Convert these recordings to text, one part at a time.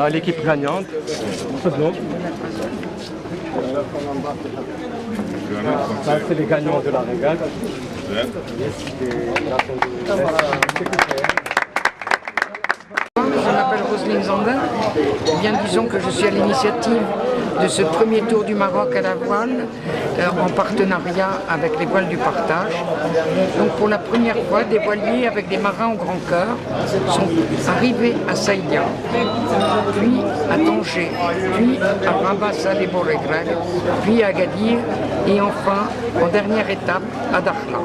à l'équipe gagnante. Ça, c'est les gagnants de la régate. Je m'appelle Roselyne Zandin. Eh bien, disons que je suis à l'initiative de ce premier tour du Maroc à la voile en partenariat avec les voiles du partage. Donc pour la première fois, des voiliers avec des marins au grand cœur sont arrivés à Saïdia, puis à Tanger, puis à Rabat Salé Borregreg, puis à Agadir et enfin, en dernière étape, à Dakhla.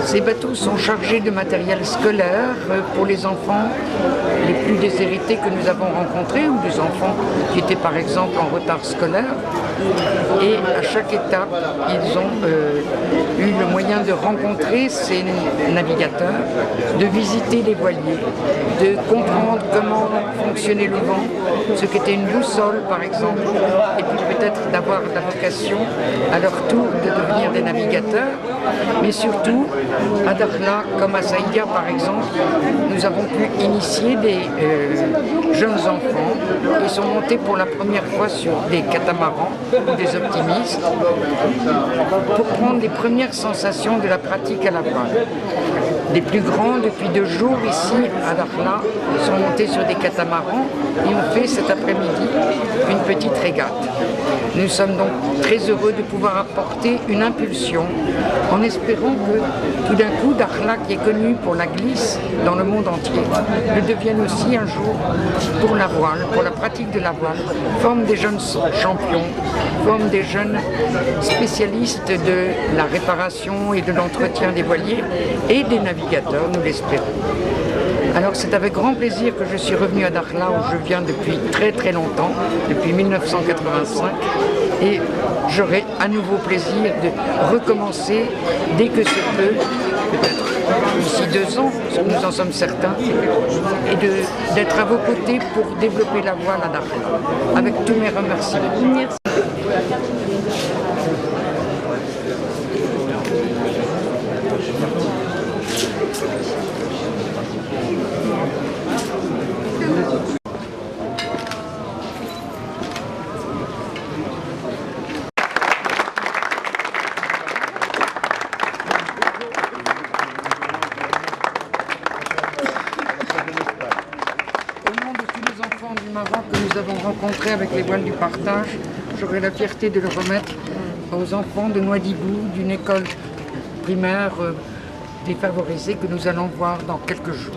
Ces bateaux sont chargés de matériel scolaire pour les enfants les plus déshérités que nous avons rencontrés ou des enfants qui étaient par exemple en retard scolaire. Et à chaque étape, ils ont eu le moyen de rencontrer ces navigateurs, de visiter les voiliers, de comprendre comment fonctionnait le vent, ce qu'était une boussole par exemple, et puis peut-être d'avoir la vocation à leur tour de devenir des navigateurs. Mais surtout, à Dakhla, comme à Saïdia par exemple, nous avons pu initier des jeunes enfants qui sont montés pour la première fois sur des catamarans ou des optimistes pour prendre les premières sensations de la pratique à la voile. Les plus grands, depuis 2 jours ici à Dakhla, sont montés sur des catamarans et ont fait cet après-midi une petite régate. Nous sommes donc très heureux de pouvoir apporter une impulsion en espérant que tout d'un coup Dakhla, qui est connu pour la glisse dans le monde entier, le devienne aussi un jour pour la voile, pour la pratique de la voile, forme des jeunes champions, forme des jeunes spécialistes de la réparation et de l'entretien des voiliers et des navigateurs, nous l'espérons. Alors c'est avec grand plaisir que je suis revenu à Dakhla où je viens depuis très très longtemps, depuis 1985, et j'aurai à nouveau plaisir de recommencer dès que ce peut, peut-être d'ici 2 ans, nous en sommes certains, et d'être à vos côtés pour développer la voile à Dakhla, avec tous mes remerciements. Merci. Du Maroc que nous avons rencontré avec les voiles du partage, j'aurai la fierté de le remettre aux enfants de Nouadhibou, d'une école primaire défavorisée que nous allons voir dans quelques jours.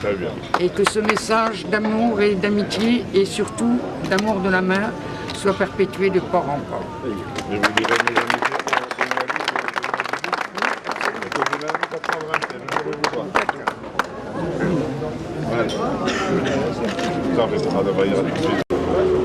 Très bien. Et que ce message d'amour et d'amitié et surtout d'amour de la mer soit perpétué de port en port. Et vous direz mes amitiés que vous l'invitez à prendre un thé, je vais vous voir. Ça permettra de travailler avec plaisir.